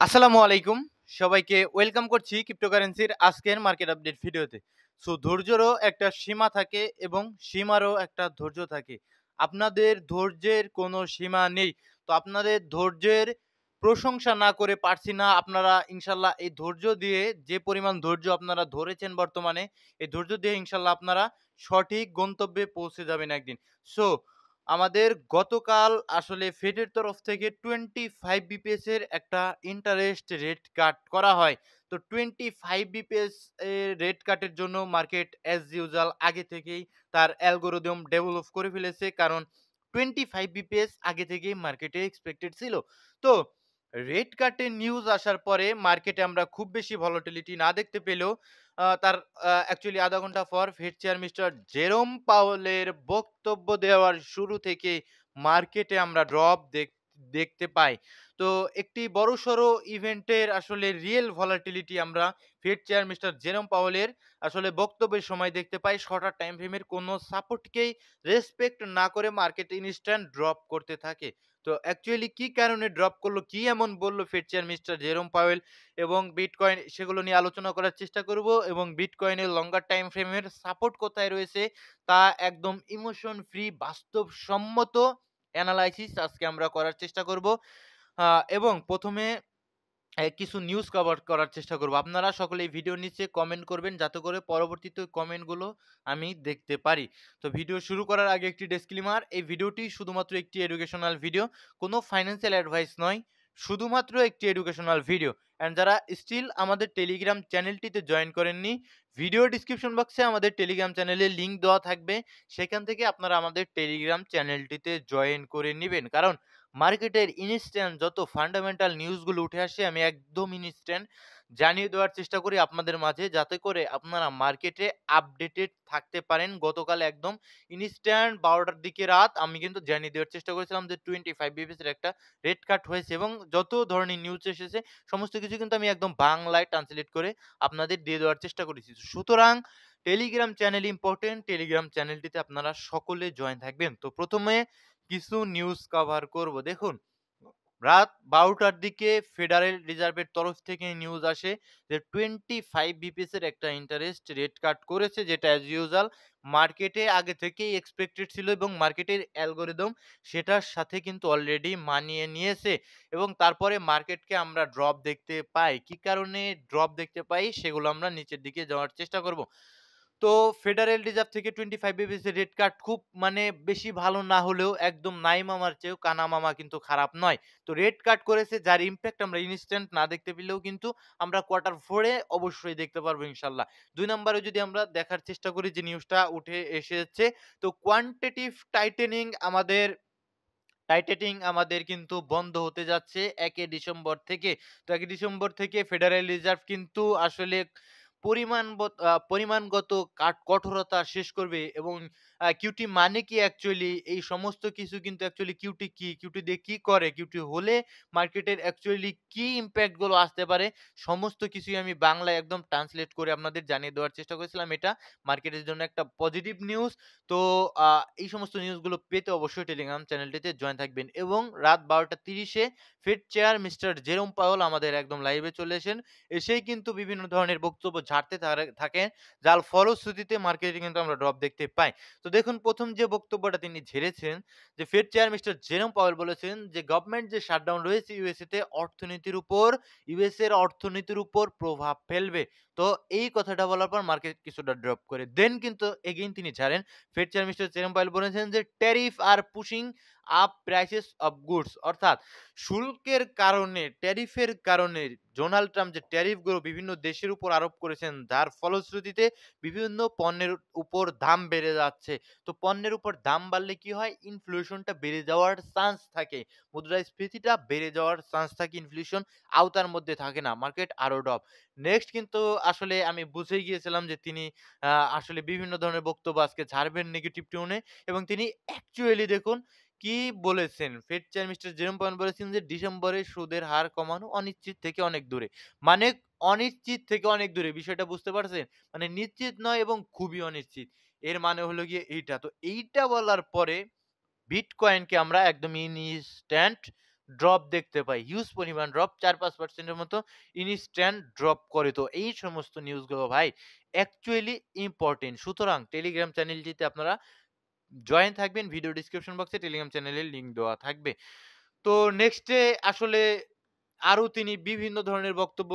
আসসালামু আলাইকুম। সবাইকে ওয়েলকাম করছি ক্রিপ্টোকারেন্সির আজকের মার্কেট আপডেট ভিডিওতে। সো ধৈর্যেরও একটা সীমা থাকে এবং সীমারও একটা ধৈর্য থাকে। আপনাদের ধৈর্যের কোনো সীমা নেই। তো আপনাদের ধৈর্যের প্রশংসা না করে পারছি না। আপনারা ইনশাআল্লাহ এই ধৈর্য দিয়ে যে পরিমাণ ধৈর্য আপনারা ধরেছেন বর্তমানে, এই ধৈর্য দিয়ে ইনশাআল্লাহ আপনারা সঠিক গন্তব্যে পৌঁছে যাবেন একদিন। সো আমাদের গতকাল আসলে ফেডের তরফ থেকে 25 বিপিএস এর একটা ইন্টারেস্ট রেট কাট করা হয়। তো 25 বিপিএস এর রেট কাটের জন্য মার্কেট অ্যাজ ইউজুয়াল আগে থেকেই তার অ্যালগরিদম ডেভেলপ করে ফেলেছে। কারণ 25 বিপিএস আগে থেকেই মার্কেটে এক্সপেক্টেড ছিল। তো রেট কাটের নিউজ আসার পরে মার্কেটে আমরা খুব বেশি ভলাটিলিটি না দেখতে পেলেও তার অ্যাকচুয়ালি আধা ঘন্টা পর ফেড চেয়ার মিস্টার জেরোম পাওয়েলের বক্তব্য দেওয়ার শুরু থেকে মার্কেটে আমরা ড্রপ দেখতে পাই। তো একটি বড়সড় ইভেন্টের আসলে রিয়েল ভলাটিলিটি আমরা ফেড চেয়ার মিস্টার জেরোম পাওয়েলের আসলে বক্তব্যের সময় দেখতে পাই। শর্টার টাইম ফ্রেমের কোনো সাপোর্টকেই রেসপেক্ট না করে মার্কেট ইনস্ট্যান্ট ড্রপ করতে থাকে। তো অ্যাকচুয়ালি কি কারণে ড্রপ করলো, কি এমন বলল fade chair mister Jerome Powell এবং বিটকয়েন, সেগুলো নিয়ে আলোচনা করার চেষ্টা করব এবং বিটকয়েনের লঙ্গার টাইম ফ্রেমের সাপোর্ট কোথায় রয়েছে তা একদম ইমোশন ফ্রি বাস্তবসম্মত অ্যানালাইসিস আজকে আমরা করার চেষ্টা করব। এবং প্রথমে কিছু নিউজ কভার করার চেষ্টা করব। আপনারা সকলে এই ভিডিওর নিচে কমেন্ট করবেন যাতে করে পরবর্তীতে কমেন্টগুলো আমি দেখতে পারি। তো ভিডিও শুরু করার আগে একটি ডিসক্লেমার, এই ভিডিওটি শুধুমাত্র একটি এডুকেশনাল ভিডিও, কোনো ফাইন্যান্সিয়াল অ্যাডভাইস নয়, শুধুমাত্র একটি এডুকেশনাল ভিডিও। অ্যান্ড যারা স্টিল আমাদের টেলিগ্রাম চ্যানেলটিতে জয়েন করেননি, ভিডিও ডিসক্রিপশন বক্সে আমাদের টেলিগ্রাম চ্যানেলের লিঙ্ক দেওয়া থাকবে, সেখান থেকে আপনারা আমাদের টেলিগ্রাম চ্যানেলটিতে জয়েন করে নিবেন। কারণ মার্কেটের ইনস্ট্যান্ট যত ফান্ডামেন্টাল নিউজগুলো উঠে আসে আমি একদম ইনস্ট্যান্ট জানিয়ে দেওয়ার চেষ্টা করি আপনাদের মাঝে, যাতে করে আপনারা মার্কেটে আপডেটেড থাকতে পারেন। গতকাল একদম ইনস্ট্যান্ট 12টার দিকে রাত আমি কিন্তু জানিয়ে দেওয়ার চেষ্টা করেছিলাম যে 25 বিপিএস এর একটা রেট কাট হয়েছে এবং যত ধরনের নিউজ এসেছে সমস্ত কিছু কিন্তু আমি একদম বাংলায় ট্রান্সলেট করে আপনাদের দিয়ে দেওয়ার চেষ্টা করেছি। সুতরাং টেলিগ্রাম চ্যানেল ইম্পর্টেন্ট, টেলিগ্রাম চ্যানেলটিতে আপনারা সকলে জয়েন থাকবেন। তো প্রথমে কিছু নিউজ কভার করব। দেখুন, রাত 12টার দিকে ফেডারেল রিজার্ভের তরফ থেকে নিউজ আসে যে 25 বিপিএস এর একটা ইন্টারেস্ট রেট কাট করেছে, যেটা অ্যাজ ইউজুয়াল মার্কেটে আগে থেকেই এক্সপেক্টেড ছিল এবং মার্কেটের অ্যালগরিদম সেটার সাথে কিন্তু অলরেডি মানিয়ে নিয়েছে এবং তারপরে মার্কেটকে আমরা ড্রপ দেখতে পাই। কি কারণে ড্রপ দেখতে পাই সেগুলো আমরা নিচের দিকে যাওয়ার চেষ্টা করব। তো ফেডারেল রিজার্ভ থেকে 25 বিপিএস এর রেট কাট খুব মানে বেশি ভালো না হলেও একদম নাই মামার চেয়েও কানা মামা কিন্তু খারাপ নয়। তো রেট কাট করেছে, যার ইমপ্যাক্ট আমরা ইনস্ট্যান্ট না দেখতে পেলেও কিন্তু আমরা কোয়ার্টার 4 এ অবশ্যই দেখতে পারবো ইনশাআল্লাহ। ২ নম্বরে যদি আমরা দেখার চেষ্টা করি যে নিউজটা উঠে এসেছে, তো কোয়ান্টিটেটিভ টাইটেনিং আমাদের কিন্তু বন্ধ হতে যাচ্ছে ১ ডিসেম্বর থেকে। তো ১ ডিসেম্বর থেকে ফেডারেল রিজার্ভ কিন্তু আসলে পরিমাণগত কঠোরতা শেষ করবে এবং কিউটি মানে কি অ্যাকচুয়ালি এই সমস্ত কিছু কিন্তু অ্যাকচুয়ালি কিউটি কি? কিউটি দিয়ে কি করে? কিউটি হলে মার্কেটের অ্যাকচুয়ালি কি ইমপ্যাক্ট গুলো আসতে পারে? সমস্ত কিছুই আমি বাংলায় একদম ট্রান্সলেট করে আপনাদের জানিয়ে দেওয়ার চেষ্টা করেছিলাম। এটা মার্কেটের জন্য একটা পজিটিভ নিউজ। তো আ এই সমস্ত নিউজগুলো পেতে অবশ্যই টেলিগ্রাম চ্যানেলটিতে জয়েন থাকবেন এবং রাত ১২টা ৩০ এ fade chair mister Jerome Powell আমাদের একদম লাইভে চলে আসেন। এসেই কিন্তু বিভিন্ন ধরনের বক্তব্য ঝাড়তে থাকেন, যার ফলশ্রুতিতে মার্কেটে কিন্তু আমরা ড্রপ দেখতে পাই। তো দেখুন, ১ম যে বক্তব্যটা তিনি ঝেড়েছেন, যে fade chair mister Jerome Powell বলেছেন যে গভর্নমেন্ট যে শাটডাউন রয়েছে ইউএস এর অর্থনীতির উপর প্রভাব ফেলবে। তো এই কথাটা বলার পর মার্কেট কিছুটা ড্রপ করে। দেন কিন্তু এগেইন তিনি ছাড়েন। Fed chair mister Jerome Powell বলেছেন যে tariff are pushing up prices of goods, অর্থাৎ শুল্কের কারণে, ট্যারিফের কারণে ডোনাল্ড ট্রাম্প যে ট্যারিফগুলো বিভিন্ন দেশের উপর আরোপ করেছেন, যার ফলশ্রুতিতে বিভিন্ন পণ্যের উপর দাম বেড়ে যাচ্ছে। তো পণ্যের উপর দাম বাড়লে কি হয়? ইনফ্লেশনটা বেড়ে যাওয়ার চান্স থাকে। মুদ্রাস্ফীতিটা বেড়ে যাওয়ার চান্স থাকে, ইনফ্লেশন আওতার মধ্যে থাকে না। মার্কেট আরো ড্রপ। নেক্সট কিন্তু আসলে আমি বুঝেই গিয়েছিলাম যে তিনি আসলে বিভিন্ন ধরনের বক্তব্য আজকে ঝাড়বেন নেগেটিভ টোনে এবং তিনি অ্যাকচুয়ালি দেখুন কি বলেছেন। Fade chair mister Jerome Powell বলেছেন যে ডিসেম্বরে সুদের হার কমানো অনিশ্চিত থেকে অনেক দূরে। মানে অনিশ্চিত থেকে অনেক দূরে। বিষয়টা বুঝতে পারছেন? মানে নিশ্চিত নয় এবং খুবই অনিশ্চিত। এর মানে হলো গিয়ে এইটা। তো এইটা বলার পরে বিটকয়েনকে আমরা একদম ইনস্ট্যান্ট ড্রপ দেখতে পাই। হিউজ পরিমাণ ড্রপ ৪-৫% এর মতো ইনস্ট্যান্ট ড্রপ করে। তো এই সমস্ত নিউজগুলো ভাই অ্যাকচুয়ালি ইম্পোর্টেন্ট। সুতরাং টেলিগ্রাম চ্যানেলটিতে আপনারা জয়েন থাকবেন। ভিডিও ডেসক্রিপশন বক্সে টেলিগ্রাম চ্যানেলের লিংক দেওয়া থাকবে। তো নেক্সট এ আসলে আরো তিনি বিভিন্ন ধরনের বক্তব্য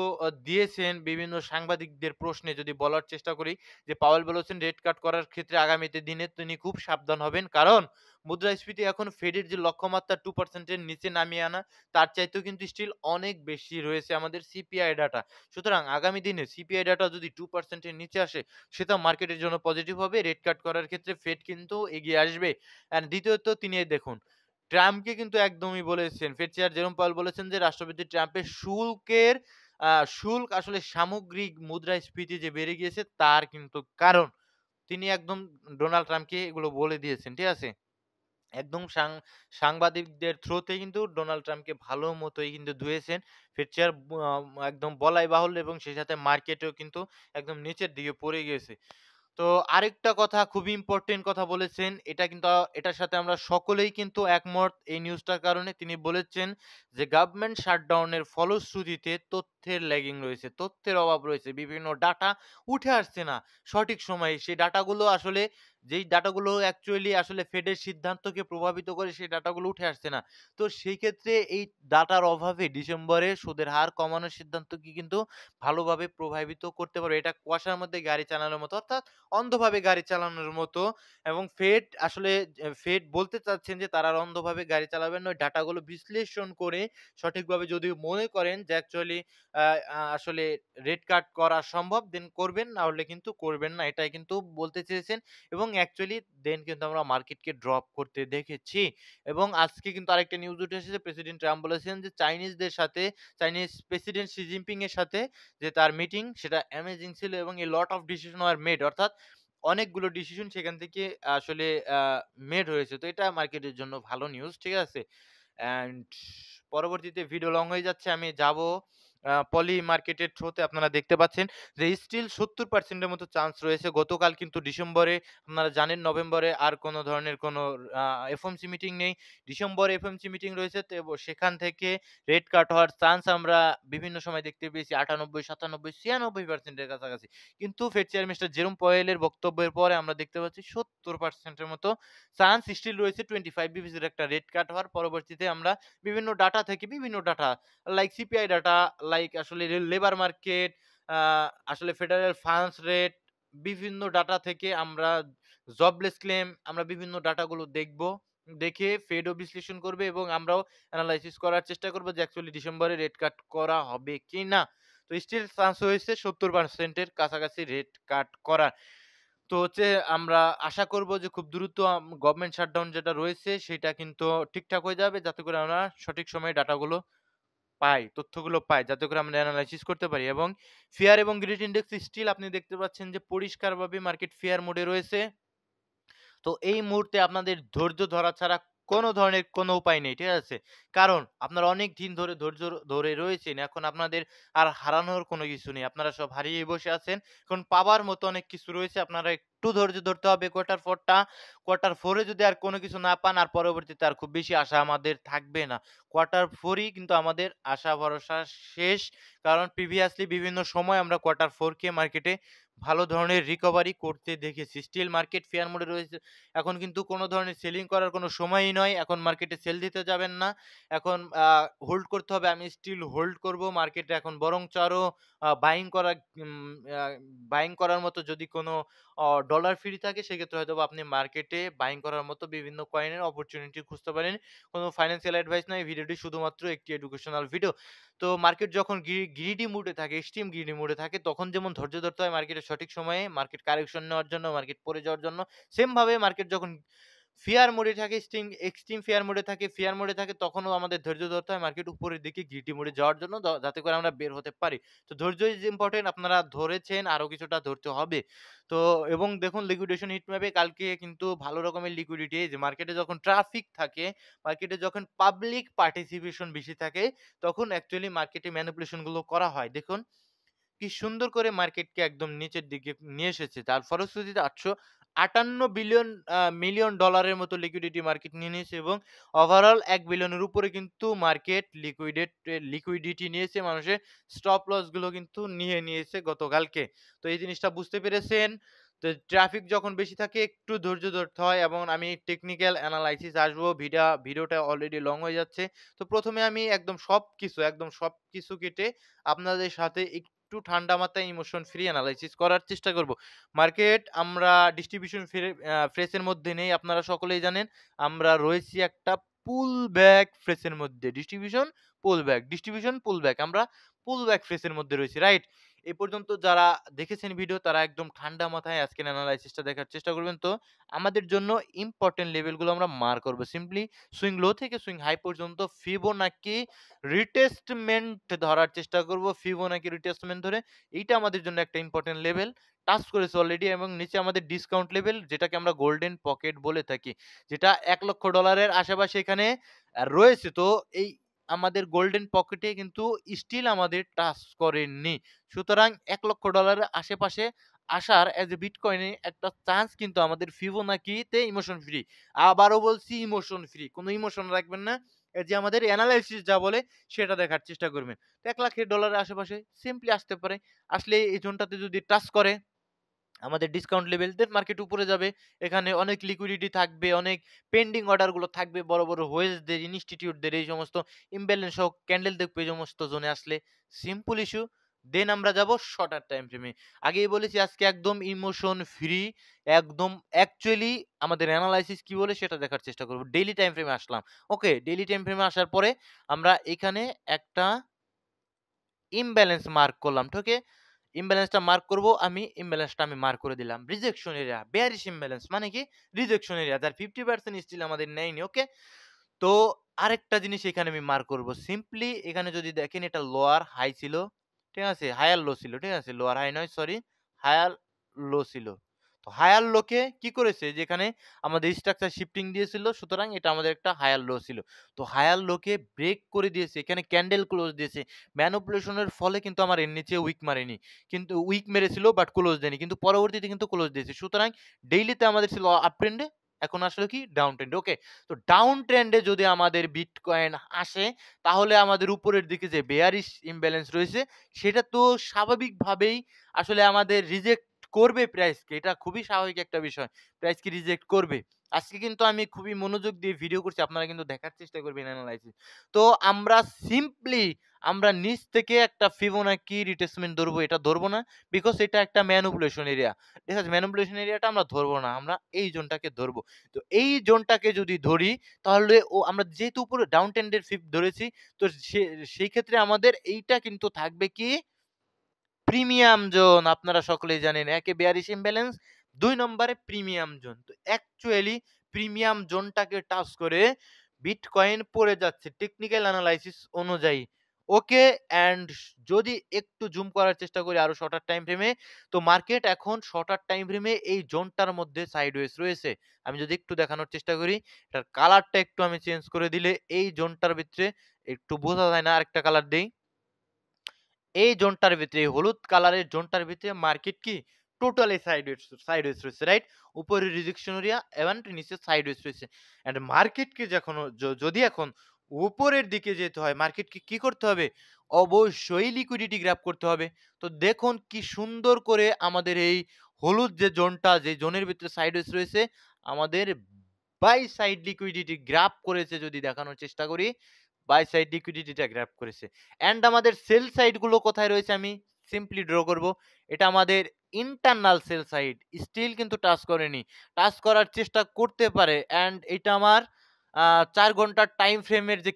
দিয়েছেন। বিভিন্ন সাংবাদিকদের প্রশ্নে যদি বলার চেষ্টা করি যে, পাওয়েল বলেছেন রেট কাট করার ক্ষেত্রে আগামীতে দিনে তিনি খুব সাবধান হবেন। কারণ মুদ্রাস্ফীতি এখন ফেডের যে লক্ষ্যমাত্রা 2% এর নিচে নামিয়ে আনা, তার চাইতেও কিন্তু স্টিল অনেক বেশি রয়েছে আমাদের সিপিআই ডাটা। সুতরাং আগামী দিনে সিপিআই ডাটা যদি 2% এর নিচে আসে, সেটা মার্কেটের জন্য পজিটিভ হবে। রেট কাট করার ক্ষেত্রে ফেড কিন্তু এগিয়ে আসবে। অ্যান্ড দ্বিতীয়ত তিনি এই দেখুন ট্রাম্পকে কিন্তু একদমই বলেছেন। ফেড চেয়ার জেরোম পাওয়েল বলেছেন যে রাষ্ট্রপতি ট্রাম্পের শুল্কের শুল্ক আসলে সামগ্রিক মুদ্রাস্ফীতি যে বেড়ে গিয়েছে তার কিন্তু কারণ। তিনি একদম ডোনাল্ড ট্রাম্পকে এগুলো বলে দিয়েছেন। ঠিক আছে? একদম সাংবাদিকদের থ্রুতেই কিন্তু ডোনাল্ড ট্রাম্পকে ভালো মতোই কিন্তু ধুয়েছেন। ফেড চেয়ার একদম বলাই বাহুল্য এবং সেই সাথে মার্কেটেও কিন্তু একদম নিচের দিকে পড়ে গিয়েছে। তো আরেকটা কথা খুবই ইম্পোর্টেন্ট কথা বলেছেন। এটা কিন্তু এটার সাথে আমরা সকলেই কিন্তু একমত এই নিউজটার কারণে। তিনি বলেছেন যে গভর্নমেন্ট শাটডাউনের ফলশ্রুতিতে তথ্যের ল্যাগিং রয়েছে, তথ্যের অভাব রয়েছে। বিভিন্ন ডাটা উঠে আসছে না সঠিক সময়ে। সেই ডাটাগুলো আসলে যেই ডাটাগুলো অ্যাকচুয়ালি আসলে ফেডের সিদ্ধান্তকে প্রভাবিত করে সেই ডাটাগুলো উঠে আসছে না। তো সেই ক্ষেত্রে এই ডাটার অভাবে ডিসেম্বরে সুদের হার কমানোর সিদ্ধান্তকে কিন্তু ভালোভাবে প্রভাবিত করতে পারবে। এটা কুয়াশার মধ্যে গাড়ি চালানোর মতো অর্থাৎ অন্ধভাবে গাড়ি চালানোর মতো এবং ফেড আসলে ফেড বলতে চাচ্ছেন যে তারা আর অন্ধভাবে গাড়ি চালাবেন না। ওই ডাটাগুলো বিশ্লেষণ করে সঠিকভাবে যদি মনে করেন যে অ্যাকচুয়ালি আ আ আসলে রেট কাট করা সম্ভব দেন করবেন, না হলে কিন্তু করবেন না। এটাই কিন্তু বলতে চেয়েছেন এবং অ্যাকচুয়ালি দেন কিন্তু আমরা মার্কেটকে ড্রপ করতে দেখেছি। এবং আজকে কিন্তু আরেকটা নিউজ উঠে এসেছে প্রেসিডেন্ট ট্রাম্প বলেছেন যে চাইনিজদের সাথে চাইনিজ প্রেসিডেন্ট শি জিনপিং এর সাথে যে তার মিটিং সেটা অ্যামেজিং ছিল এবং a lot of decision were made অর্থাৎ অনেকগুলো ডিসিশন সেখান থেকে আসলে আ মেড হয়েছে। তো এটা মার্কেটের জন্য ভালো নিউজ। ঠিক আছে? অ্যান্ড পরবর্তীতে ভিডিও লং হয়ে যাচ্ছে। আমি যাবো পলি মার্কেটের থ্রুতে আপনারা দেখতে পাচ্ছেন যে স্টিল ৭০% এর মতো চান্স রয়েছে। গতকাল কিন্তু ডিসেম্বরে আপনারা জানেন নভেম্বরে আর কোন ধরনের কোন আ এফওএমসি মিটিং নেই। ডিসেম্বরে এফওএমসি মিটিং রয়েছে তো সেখান থেকে রেট কাট হওয়ার চান্স আমরা বিভিন্ন সময় দেখতে পেয়েছি ৯৮, ৯৭, ৯৬% এর কাছাকাছি। কিন্তু ফেড চেয়ার মিস্টার জেরোম পয়েলের বক্তব্যের পরে আমরা দেখতে পাচ্ছি ৭০% এর মতো চান্স স্টিল রয়েছে 25 বিপিসির একটা রেট কাট হওয়ার। পরবর্তীতে আমরা বিভিন্ন ডাটা থেকে বিভিন্ন data like CPI data, like আসলে লেবার মার্কেট, আ আসলে ফেডারেল ফান্ডস রেট, বিভিন্ন ডাটা থেকে আমরা জবলেস ক্লেম আমরা বিভিন্ন ডাটাগুলো দেখব। দেখে ফেডও বিশ্লেষণ করবে এবং আমরাও এনালাইসিস করার চেষ্টা করব যে অ্যাকচুয়ালি ডিসেম্বরে রেট কাট করা হবে কিনা। তো স্টিল চান্স হয়েছে ৭০% এর কাছাকাছি রেট কাট করার। তো হচ্ছে আমরা আশা করব যে খুব দ্রুত গভর্নমেন্ট শাটডাউন যেটা রয়েছে সেটা কিন্তু ঠিকঠাক হয়ে যাবে যাতে করে আমরা সঠিক সময়ে ডাটাগুলো পাই, তথ্যগুলো পাই যাতে করে আমরা এনালাইসিস করতে পারি এবং ফিয়ার এবং গ্রিড ইনডেক্স স্টিল আপনি দেখতে পাচ্ছেন যে পরিষ্কারভাবে মার্কেট ফিয়ার মোডে রয়েছে। তো এই মুহূর্তে আপনাদের ধৈর্য ধরা ছাড়া কোনো ধরনের কোনো উপায় নেই। ঠিক আছে? কারণ আপনারা অনেক দিন ধরে ধৈর্য ধরে রয়েছেন। এখন আপনাদের আর হারানোর কোনো কিছু নেই। আপনারা সব হারিয়েই বসে আছেন। এখন পাবার মতো অনেক কিছু রয়েছে। আপনারা একটু ধৈর্য ধরতে হবে কোয়ার্টার 4 টা। কোয়ার্টার 4 এ যদি আর কোনো কিছু না পান আর পরবর্তীতে আর খুব বেশি আশা আমাদের থাকবে না। কোয়ার্টার 4 ই কিন্তু আমাদের আশা ভরসা শেষ। কারণ প্রিভিয়াসলি বিভিন্ন সময় আমরা কোয়ার্টার 4 কে মার্কেটে ভালো ধরনের রিকভারি করতে দেখেছি। স্টিল মার্কেট ফেয়ার মোডে রয়েছে। এখন কিন্তু কোন ধরনের সেলিং করার কোন সময়ই নয়। এখন মার্কেটে সেল দিতে যাবেন না। এখন হোল্ড করতে হবে। আমি স্টিল হোল্ড করব। মার্কেটে এখন বরঞ্চ আরো বাইং করা আ বাইং করার মতো যদি কোন ডলার ফ্রি থাকে সেক্ষেত্রে হয়তোবা আপনি মার্কেটে বাইং করার মতো বিভিন্ন কয়েনের অপরচুনিটি খুঁজতে পারেন। কোন ফাইন্যান্সিয়াল অ্যাডভাইস নাই। ভিডিওটি শুধুমাত্র একটি এডুকেশনাল ভিডিও। তো মার্কেট যখন গ্রিডি মুডে থাকে, এক্সট্রিম গ্রিডি মুডে থাকে তখন যেমন ধৈর্য ধরতে হয় মার্কেটের সঠিক সময়ে মার্কেট কারেকশন নেওয়ার জন্য, মার্কেট পড়ে যাওয়ার জন্য। সেম ভাবে মার্কেট যখন ফিয়ার মোডে থাকে, এক্সট্রিম ফিয়ার মোডে থাকে তখনও আমাদের ধৈর্য ধরতে হয় মার্কেট উপরের দিকে গ্রিডি মোডে যাওয়ার জন্য যাতে করে আমরা বের হতে পারি। তো ধৈর্য ইজ ইম্পোর্টেন্ট আপনারা ধরেছেন আরো কিছুটা ধরতে হবে। তো এবং দেখুন লিকুইডেশন হিট ম্যাপে কালকে কিন্তু ভালো রকমের লিকুইডিটি এই যে মার্কেটে যখন ট্রাফিক থাকে, মার্কেটে যখন পাবলিক পার্টিসিপেশন বেশি থাকে তখন অ্যাকচুয়ালি মার্কেটে ম্যানিপুলেশন গুলো করা হয়। দেখুন কি সুন্দর করে মার্কেটকে একদম নিচের দিকে নিয়ে এসেছে। তার ফলশ্রুতিতে মিলিয়ন ডলারের মতো লিকুইডিটি মার্কেট নিয়ে নিয়েছে এবং ওভারঅল ১ বিলিয়নের উপরে কিন্তু মার্কেট লিকুইডিটি নিয়েছে। মানুষের স্টপ লস গুলো কিন্তু নিয়ে নিয়েছে গতকালকে। তো এই জিনিসটা বুঝতে পেরেছেন। তো ট্রাফিক যখন বেশি থাকে একটু ধৈর্য ধরতে হয় এবং আমি টেকনিক্যাল অ্যানালাইসিস আসবো। ভিডিওটা অলরেডি লং হয়ে যাচ্ছে। তো ১ম এ আমি একদম সবকিছু কেটে আপনাদের সাথে একটু ঠান্ডা মাথায় ইমোশন ফ্রি অ্যানালাইসিস করার চেষ্টা করব। মার্কেট আমরা ডিস্ট্রিবিউশন ফ্রেসের মধ্যে নেই। আপনারা সকলেই জানেন আমরা রয়েছি একটা পুল ব্যাক ফ্রেসের মধ্যে। ডিস্ট্রিবিউশন পুল ব্যাক। আমরা পুল ব্যাক ফ্রেসের মধ্যে রয়েছি, রাইট? এ পর্যন্ত যারা দেখেছেন ভিডিও তারা একদম ঠান্ডা মাথায় আজকের অ্যানালাইসিসটা দেখার চেষ্টা করবেন। তো আমাদের জন্য ইম্পোর্টেন্ট লেভেলগুলো আমরা মার্ক করব। সিম্পলি সুইং লো থেকে সুইং হাই পর্যন্ত ফিবোনাকি রিটেস্টমেন্ট ধরার চেষ্টা করব। ফিবোনাকি রিটেস্টমেন্ট ধরে এইটা আমাদের জন্য একটা ইম্পোর্টেন্ট লেভেল। টাচ করেছে অলরেডি এবং নিচে আমাদের ডিসকাউন্ট লেভেল যেটাকে আমরা গোল্ডেন পকেট বলে থাকি। যেটা $১,০০,০০০ আশেপাশে এখানে রয়েছে। তো এই আমাদের গোল্ডেন পকেটে কিন্তু স্টিল আমাদের টাচ করেননি। সুতরাং $১,০০,০০০ আশেপাশে আসার এজ এ বিটকয়েনে একটা চান্স কিন্তু আমাদের ফিবোনাকিতে ইমোশন ফ্রি। আবারও বলছি ইমোশন ফ্রি। কোনো ইমোশন রাখবেন না। এই যে আমাদের এনালাইসিস যা বলে সেটা দেখার চেষ্টা করবেন। তো $১,০০,০০০ আশেপাশে সিম্পলি আসতে পারে। আসলে এই জোনটাতে যদি টাচ করে আমাদের ডিসকাউন্ট লেভেল দেন মার্কেট উপরে যাবে। এখানে অনেক লিকুইডিটি থাকবে, অনেক পেন্ডিং অর্ডার গুলো থাকবে। বড়, বড় হোয়েলসদের, ইনস্টিটিউটদের এই সমস্ত ইমব্যালেন্স সহ ক্যান্ডেল দেখবে এই সমস্ত জোনে আসলে। Simple issue. দেন আমরা যাব শর্টার টাইম ফ্রেমে। আগেই বলেছি আজকে একদম ইমোশন ফ্রি, একদম অ্যাকচুয়ালি আমাদের এনালাইসিস কি বলে সেটা দেখার চেষ্টা করব। ডেইলি টাইম ফ্রেমে আসলাম। ওকে, ডেইলি টাইম ফ্রেমে আসার পরে আমরা এখানে একটা ইমব্যালেন্স মার্ক করলাম। ওকে? ইমব্যালেন্সটা আমি মার্ক করে দিলাম। রিজেকশন এরিয়া, বেয়ারিশ ইমব্যালেন্স মানে কি? রিজেকশন এরিয়া যার 50% স্টিল আমাদের নেয়নি। ওকে? তো আরেকটা জিনিস এখানে আমি মার্ক করব। সিম্পলি এখানে যদি দেখেন এটা লোয়ার হাই ছিল। ঠিক আছে? হায়ার লো ছিল। ঠিক আছে? লোয়ার হাই নয়, সরি। হায়ার লো ছিল। তো হায়ার লোকে কি করেছে? যেখানে আমাদের স্ট্রাকচার শিফটিং দিয়েছিল সুতরাং এটা আমাদের একটা হায়ার লো ছিল। তো হায়ার লোকে ব্রেক করে দিয়েছে। এখানে ক্যান্ডেল ক্লোজ দিয়েছে। ম্যানিপুলেশন এর ফলে কিন্তু আমার এর নিচে উইক মারেনি। কিন্তু উইক মেরেছিল বাট ক্লোজ দেয়নি। কিন্তু পরবর্তীতে কিন্তু ক্লোজ দিয়েছে। সুতরাং ডেইলিতে আমাদের ছিল আপ ট্রেন্ডে, এখন আসলে কি ডাউন ট্রেন্ডে। ওকে? তো ডাউন ট্রেন্ডে যদি আমাদের বিটকয়েন আসে তাহলে আমাদের উপরের দিকে যে বেয়ারিশ ইমব্যালেন্স রয়েছে সেটা তো স্বাভাবিকভাবেই আসলে আমাদের রিজেক্ট করবে প্রাইসকে। এটা খুবই স্বাভাবিক একটা বিষয়। প্রাইসকে রিজেক্ট করবে। আজকে কিন্তু আমি খুবই মনোযোগ দিয়ে ভিডিও করছি। আপনারা কিন্তু দেখার চেষ্টা করবেন এনালাইসিস। তো সিম্পলি আমরা নিচ থেকে একটা ফিবোনাকি রিট্রেসমেন্ট ধরবো। এটা ধরবো না। বিকজ এটা একটা ম্যানিপুলেশন এরিয়া। ঠিক আছে? ম্যানিপুলেশন এরিয়াটা আমরা ধরবো না। আমরা এই জোনটাকে ধরবো। তো এই জোনটাকে যদি ধরি তাহলে আমরা যেহেতু উপরে ডাউন ট্রেন্ডের ধরেছি তো সেই ক্ষেত্রে আমাদের এইটা কিন্তু থাকবে কি প্রিমিয়াম জোন। আপনারা সকলেই জানেন একে বেয়ারিশ ইমব্যালেন্স, ২ নম্বরে প্রিমিয়াম জোন। তো অ্যাকচুয়ালি প্রিমিয়াম জোনটাকে টাচ করে বিটকয়েন পড়ে যাচ্ছে টেকনিক্যাল অ্যানালাইসিস অনুযায়ী। ওকে, অ্যান্ড যদি একটু জুম করার চেষ্টা করি আরো শর্টার টাইম ফ্রেমে, তো মার্কেট এখন শর্টার টাইম ফ্রেমে এই জোনটার মধ্যে সাইডওয়েজ রয়েছে। আমি যদি একটু দেখানোর চেষ্টা করি, এটার কালারটা একটু আমি চেঞ্জ করে দিলে এই জোনটার ভিতরে একটু বোঝা যায় না, আরেকটা কালার দেই। এই জোনটার ভিতরে হলুদ কালারের জোনটার ভিতরে মার্কেট কি টোটালি সাইডওয়েজ রয়েছে, রাইট? উপরে রিজেকশন এরিয়া এবং নিচে সাইডওয়েজ রয়েছে। এন্ড মার্কেটকে যখন যদি এখন উপরের দিকে যেতে হয় মার্কেটকে কি করতে হবে? অবশ্যই লিকুইডিটি গ্র্যাব করতে হবে। তো দেখুন কি সুন্দর করে আমাদের এই হলুদ যে জোনটা, যে জোনের ভিতরে সাইডওয়েজ রয়েছে, আমাদের বাই সাইড লিকুইডিটি গ্র্যাব করেছে। যদি দেখানোর চেষ্টা করি, বাই সাইড লিকুইডিটিটা গ্র্যাব করেছে। অ্যান্ড আমাদের সেল সাইড গুলো কোথায় রয়েছে আমি সিম্পলি ড্র করব। এটা আমাদের ইন্টারনাল সেল সাইড, স্টিল কিন্তু টাচ করেনি। টাচ করার চেষ্টা করতে পারে। অ্যান্ড এটা আমার ৪ ঘন্টার টাইম ফ্রেমের যে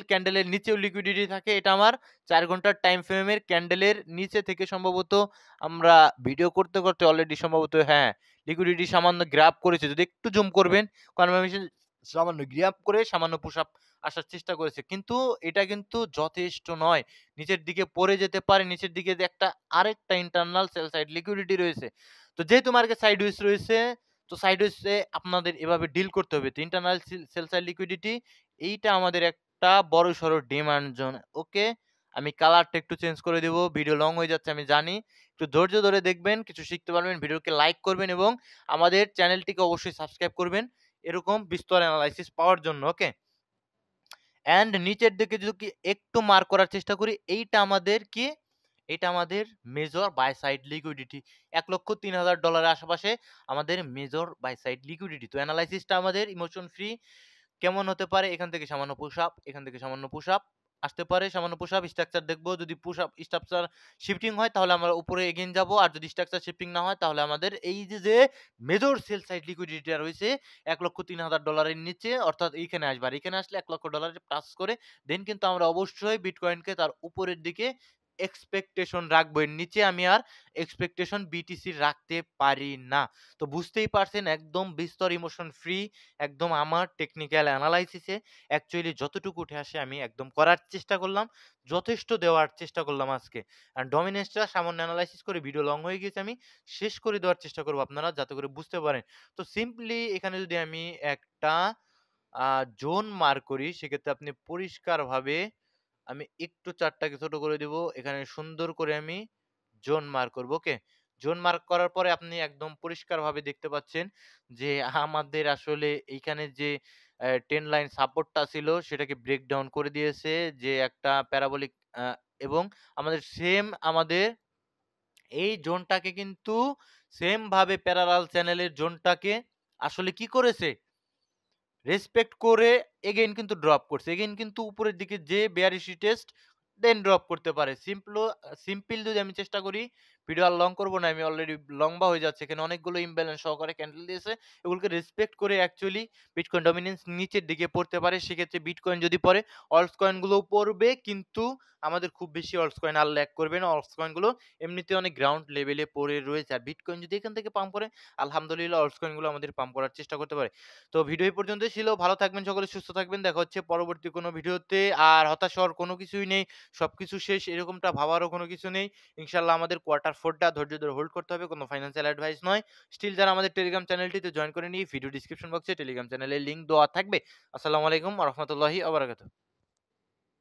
ক্যান্ডেলের নিচেও লিকুইডিটি থাকে। এটা আমার ৪ ঘন্টার টাইম ফ্রেমের ক্যান্ডেলের নিচে থেকে সম্ভবত আমরা ভিডিও করতে, করতে অলরেডি সম্ভবত হ্যাঁ, লিকুইডিটি সামান্য গ্র্যাব করেছে। যদি একটু জুম করবেন, কনফার্মেশন সামান্য গ্র্যাব করে সামান্য পুশ আপ আসার চেষ্টা করেছে। কিন্তু এটা কিন্তু যথেষ্ট নয়। নিচের দিকে পড়ে যেতে পারে। নিচের দিকে যে একটা আরেকটা ইন্টারনাল সেল সাইড লিকুইডিটি রয়েছে। তো যেহেতু মার্কেট সাইডওয়েজ রয়েছে, তো সাইডওয়েজে আপনাদের এভাবে ডিল করতে হবে। তো ইন্টারনাল সেল সাইড লিকুইডিটি এইটা আমাদের একটা বড়সড় ডিমান্ড জোন। ওকে? আমি কালারটা একটু চেঞ্জ করে দিব। ভিডিও লং হয়ে যাচ্ছে আমি জানি। একটু ধৈর্য ধরে দেখবেন, কিছু শিখতে পারবেন। ভিডিওকে লাইক করবেন এবং আমাদের চ্যানেলটিকে অবশ্যই সাবস্ক্রাইব করবেন। এরকম বিস্তর এনালাইসিস পাওয়ার জন্য, ওকে? অ্যান্ড নিচের দিকে যদি একটু মার্ক করার চেষ্টা করি, এইটা আমাদের কি? এটা আমাদের মেজর বাই সাইড লিকুইডিটি। $1,03,000 এর আশেপাশে আমাদের মেজর বাই সাইড লিকুইডিটি। তো এনালাইসিসটা আমাদের ইমোশন ফ্রি কেমন হতে পারে? এখান থেকে সামান্য পুশ আপ, এখান থেকে সামান্য পুশ আপ আসতে পারে। সামান্য পুশ আপ স্ট্রাকচার দেখবো। যদি পুশ আপ স্ট্রাকচার শিফটিং হয় তাহলে আমরা উপরে এগেইন যাবো। আর যদি স্ট্রাকচার শিফটিং না হয় তাহলে আমাদের এই যে মেজর সেল সাইড লিকুইডিটিটা রয়েছে $1,03,000 এর নিচে, অর্থাৎ এইখানে আসবে। আর এখানে আসলে $1,00,000 টাচ করে দেন কিন্তু আমরা অবশ্যই বিটকয়েনকে তার উপরের দিকে এক্সপেকটেশন রাখবো। এর নিচে আমি আর এক্সপেকটেশন বিটিসির রাখতে পারি না। তো বুঝতেই পারছেন একদম বিস্তর ইমোশন ফ্রি, একদম আমার টেকনিক্যাল অ্যানালাইসিসে অ্যাকচুয়ালি যতটুকু উঠে আসে আমি একদম করার চেষ্টা করলাম। যথেষ্ট দেওয়ার চেষ্টা করলাম আজকে। আর ডমিনেন্সটা সামান্য এনালাইসিস করে ভিডিও লং হয়ে গিয়েছে, আমি শেষ করে দেওয়ার চেষ্টা করব আপনারা যাতে করে বুঝতে পারেন। তো সিম্পলি এখানে যদি আমি একটা জোন মার্ক করি সেক্ষেত্রে আপনি পরিষ্কারভাবে, আমি একটু চার্টটাকে ছোট করে দিব। এখানে সুন্দর করে আমি জোন মার্ক করব, ওকে? জোন মার্ক করার পরে আপনি একদম পরিষ্কারভাবে দেখতে পাচ্ছেন যে আমাদের আসলে এইখানে যে 10 লাইন সাপোর্টটা ছিল সেটাকে ব্রেক ডাউন করে দিয়েছে, যে একটা প্যারাবোলিক আ এবং আমাদের এই জোনটাকে কিন্তু সেম ভাবে প্যারালাল চ্যানেলের জোনটাকে আসলে কি করেছে? রেসপেক্ট করে এগেইন কিন্তু ড্রপ করছে। এগেইন কিন্তু উপরের দিকে যেয়ে bearish টেস্ট দেন ড্রপ করতে পারে। সিম্পল যদি আমি চেষ্টা করি, ভিডিও আর লং করব না। আমি অলরেডি লম্বা হয়ে যাচ্ছে। এখানে অনেকগুলো ইমব্যালেন্স সহকারে ক্যান্ডেল দিয়েছে। এগুলোকে রেসপেক্ট করে অ্যাকচুয়ালি বিটকয়েন ডমিন্যান্স নিচের দিকে পড়তে পারে। সেক্ষেত্রে বিটকয়েন যদি পড়ে, অল্টস কয়েন গুলোও পড়বে, কিন্তু আমাদের খুব বেশি অল্টস কয়েন আর ল্যাগ করবে না। অল্টস কয়েন গুলো এমনিতে অনেক গ্রাউন্ড লেভেলে পড়ে রয়েছে। আর বিটকয়েন যদি এখান থেকে পাম্প করে, আলহামদুলিল্লাহ অল্টস কয়েন গুলো আমাদের পাম্প করার চেষ্টা করতে পারে। তো ভিডিও এই পর্যন্তই ছিল। ভালো থাকবেন সকলে, সুস্থ থাকবেন। দেখা হচ্ছে পরবর্তী কোনো ভিডিওতে। আর হতাশ হওয়ার কোনো কিছুই নেই। সবকিছু শেষ এরকমটা ভাবারও কোনো কিছু নেই। ইনশাআল্লাহ আমাদের কোয়ার্টার 4 টা ধৈর্য ধরে হোল্ড করতে হবে। কোনো ফাইন্যান্সিয়াল অ্যাডভাইস নয়। স্টিল যারা আমাদের টেলিগ্রাম চ্যানেলটিতে জয়েন করেনি, ভিডিও ডেসক্রিপশন বক্সে টেলিগ্রাম চ্যানেলের লিংক দেওয়া থাকবে। আসসালামু আলাইকুম ওয়া রাহমাতুল্লাহি ওয়া বারাকাতুহু।